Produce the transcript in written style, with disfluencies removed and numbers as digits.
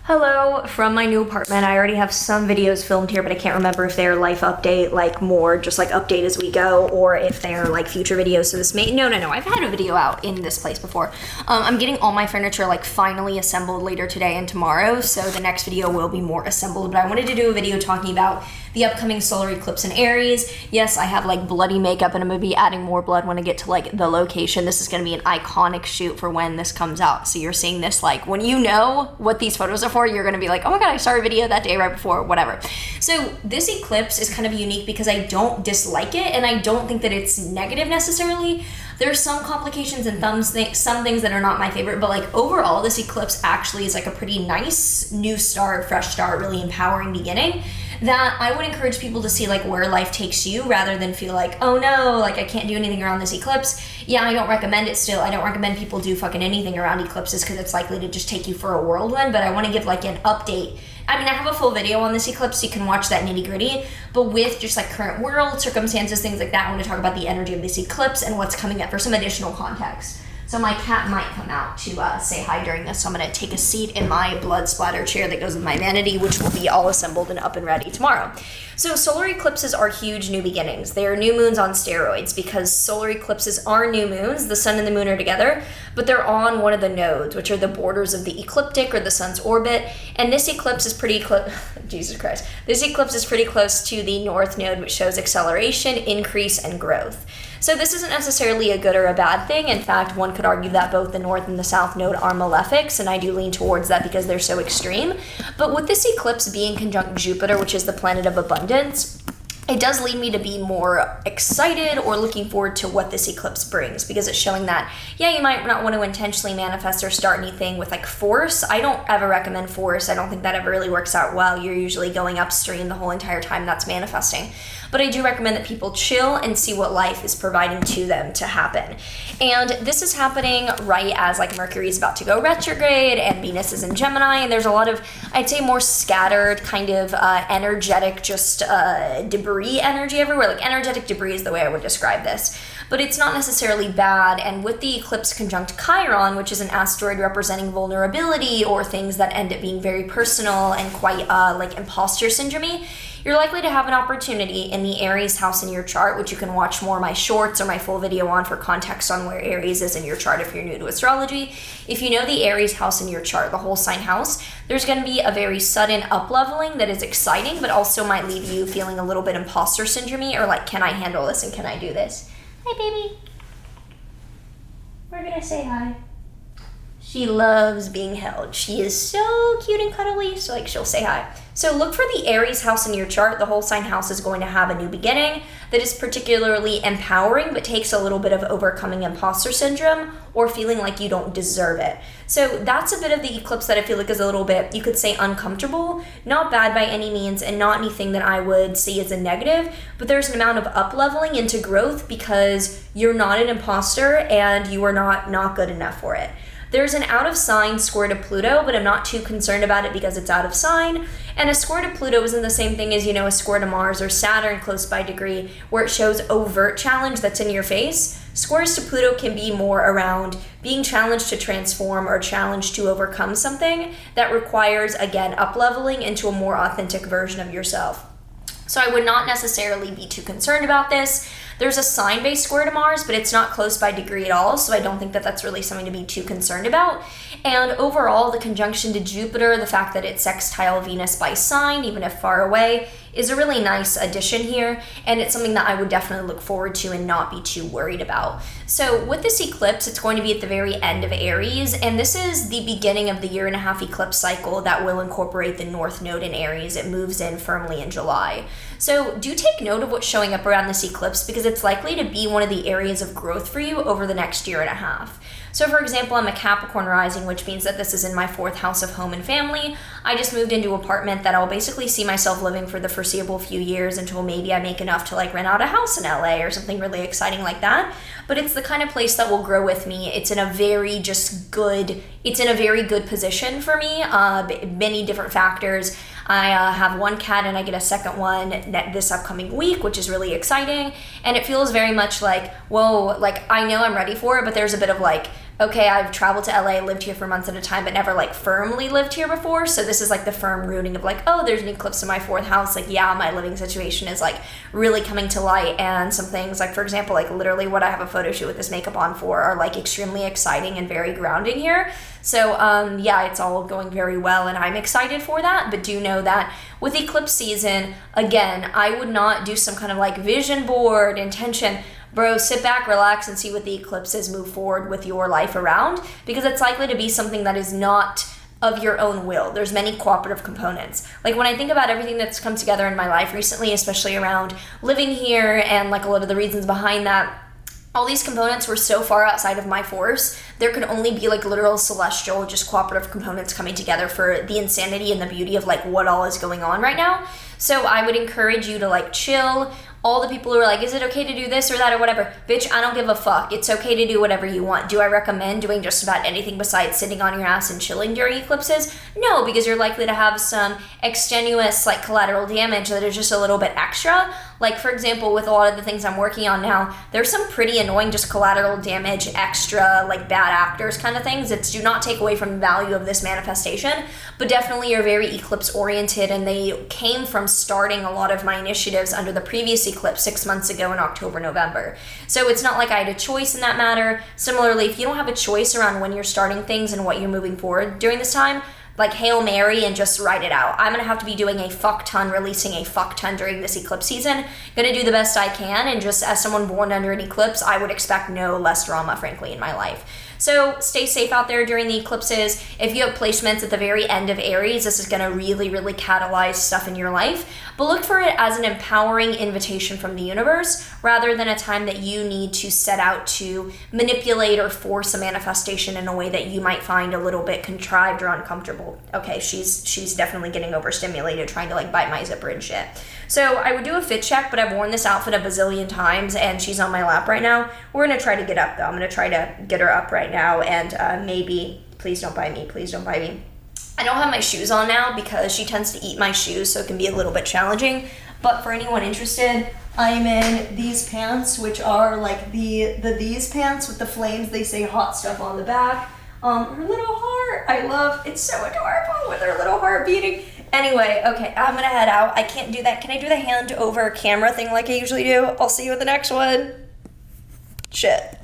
Hello from my new apartment. I already have some videos filmed here, but I can't remember if they're life update, like more just like update as we go, or if they're like future videos. So this may, no, I've had a video out in this place before. I'm getting all my furniture like finally assembled later today and tomorrow. So the next video will be more assembled, but I wanted to do a video talking about the upcoming solar eclipse in Aries. Yes, I have like bloody makeup and I'm gonna be adding more blood when I get to like the location. This is gonna be an iconic shoot for when this comes out. So you're seeing this like when you know what these photos are for, you're gonna be like, oh my God, I saw a video that day right before, whatever. So this eclipse is kind of unique because I don't dislike it and I don't think that it's negative necessarily. There's some complications and some things that are not my favorite, but like overall this eclipse actually is like a pretty nice new start, fresh start, really empowering beginning that I would encourage people to see like where life takes you rather than feel like, oh no, like I can't do anything around this eclipse. Yeah, I don't recommend it still. I don't recommend people do fucking anything around eclipses because it's likely to just take you for a whirlwind, but I want to give like an update. I mean, I have a full video on this eclipse, so you can watch that nitty gritty, but with just like current world circumstances, things like that, I want to talk about the energy of this eclipse and what's coming up for some additional context. So my cat might come out to say hi during this, so I'm going to take a seat in my blood splatter chair that goes with my vanity, which will be all assembled and up and ready tomorrow. So solar eclipses are huge new beginnings. They are new moons on steroids because solar eclipses are new moons. The sun and the moon are together, but they're on one of the nodes, which are the borders of the ecliptic or the sun's orbit. And this eclipse is pretty close. Jesus Christ. This eclipse is pretty close to the north node, which shows acceleration, increase, and growth. So this isn't necessarily a good or a bad thing. In fact, one could argue that both the north and the south node are malefics, and I do lean towards that because they're so extreme. But with this eclipse being conjunct Jupiter, which is the planet of abundance, it does lead me to be more excited or looking forward to what this eclipse brings because it's showing that, yeah, you might not want to intentionally manifest or start anything with like force. I don't ever recommend force. I don't think that ever really works out well. You're usually going upstream the whole entire time that's manifesting. But I do recommend that people chill and see what life is providing to them to happen. And this is happening right as like Mercury is about to go retrograde and Venus is in Gemini, and there's a lot of, I'd say, more scattered kind of energetic, just debris energy everywhere. Like energetic debris is the way I would describe this. But it's not necessarily bad, and with the eclipse conjunct Chiron, which is an asteroid representing vulnerability or things that end up being very personal and quite like imposter syndrome, you're likely to have an opportunity in the Aries house in your chart, which you can watch more of my shorts or my full video on for context on where Aries is in your chart if you're new to astrology. If you know the Aries house in your chart, the whole sign house, there's going to be a very sudden up-leveling that is exciting, but also might leave you feeling a little bit imposter syndrome or like, can I handle this and can I do this? Hi, baby. We're going to say hi. She loves being held. She is so cute and cuddly, so like she'll say hi. So look for the Aries house in your chart. The whole sign house is going to have a new beginning that is particularly empowering, but takes a little bit of overcoming imposter syndrome or feeling like you don't deserve it. So that's a bit of the eclipse that I feel like is a little bit, you could say, uncomfortable, not bad by any means, and not anything that I would see as a negative, but there's an amount of up-leveling into growth because you're not an imposter and you are not good enough for it. There's an out of sign square to Pluto, but I'm not too concerned about it because it's out of sign. And a square to Pluto isn't the same thing as, you know, a square to Mars or Saturn close by degree, where it shows overt challenge that's in your face. Squares to Pluto can be more around being challenged to transform or challenged to overcome something that requires, again, up-leveling into a more authentic version of yourself. So I would not necessarily be too concerned about this. There's a sign-based square to Mars, but it's not close by degree at all, so I don't think that that's really something to be too concerned about. And overall, the conjunction to Jupiter, the fact that it's sextile Venus by sign, even if far away, is a really nice addition here, and it's something that I would definitely look forward to and not be too worried about. So with this eclipse, it's going to be at the very end of Aries, and this is the beginning of the year-and-a-half eclipse cycle that will incorporate the North Node in Aries. It moves in firmly in July. So do take note of what's showing up around this eclipse because it's likely to be one of the areas of growth for you over the next year and a half. So for example, I'm a Capricorn rising, which means that this is in my 4th house of home and family. I just moved into an apartment that I'll basically see myself living for the foreseeable few years until maybe I make enough to like rent out a house in LA or something really exciting like that. But it's the kind of place that will grow with me. It's in a very very good position for me. Many different factors. I have one cat and I get a second one this upcoming week, which is really exciting. And it feels very much like, whoa, like I know I'm ready for it, but there's a bit of like okay, I've traveled to LA, lived here for months at a time, but never like firmly lived here before. So this is like the firm rooting of like, oh, there's an eclipse in my 4th house. Like, yeah, my living situation is like really coming to light. And some things like, for example, like literally what I have a photo shoot with this makeup on for are like extremely exciting and very grounding here. So yeah, it's all going very well and I'm excited for that. But do know that with eclipse season, again, I would not do some kind of like vision board, intention. Bro, sit back, relax, and see what the eclipses move forward with your life around, because it's likely to be something that is not of your own will. There's many cooperative components. Like when I think about everything that's come together in my life recently, especially around living here and like a lot of the reasons behind that, all these components were so far outside of my force, there could only be like literal celestial, just cooperative components coming together for the insanity and the beauty of like what all is going on right now. So I would encourage you to like chill. All the people who are like, is it okay to do this or that or whatever? Bitch, I don't give a fuck. It's okay to do whatever you want. Do I recommend doing just about anything besides sitting on your ass and chilling during eclipses? No, because you're likely to have some extenuous like collateral damage that is just a little bit extra. Like for example, with a lot of the things I'm working on now, there's some pretty annoying just collateral damage, extra like bad actors kind of things that do not take away from the value of this manifestation, but definitely are very eclipse oriented, and they came from starting a lot of my initiatives under the previous eclipse 6 months ago in October, November. So it's not like I had a choice in that matter. Similarly, if you don't have a choice around when you're starting things and what you're moving forward during this time, like Hail Mary and just write it out. I'm gonna have to be doing a fuck ton, releasing a fuck ton during this eclipse season. Gonna do the best I can, and just as someone born under an eclipse, I would expect no less drama, frankly, in my life. So stay safe out there during the eclipses. If you have placements at the very end of Aries, this is gonna really, really catalyze stuff in your life. But look for it as an empowering invitation from the universe, rather than a time that you need to set out to manipulate or force a manifestation in a way that you might find a little bit contrived or uncomfortable. Okay, she's definitely getting overstimulated, trying to like bite my zipper and shit. So I would do a fit check, but I've worn this outfit a bazillion times and she's on my lap right now. We're gonna try to get up though. I'm gonna try to get her up right now, and maybe, please don't bite me, please don't bite me. I don't have my shoes on now because she tends to eat my shoes, so it can be a little bit challenging. But for anyone interested, I'm in these pants, which are like these pants with the flames. They say hot stuff on the back. Her little heart, I love, it's so adorable with her little heart beating. Anyway, okay, I'm gonna head out. I can't do that. Can I do the hand over camera thing like I usually do? I'll see you at the next one. Shit.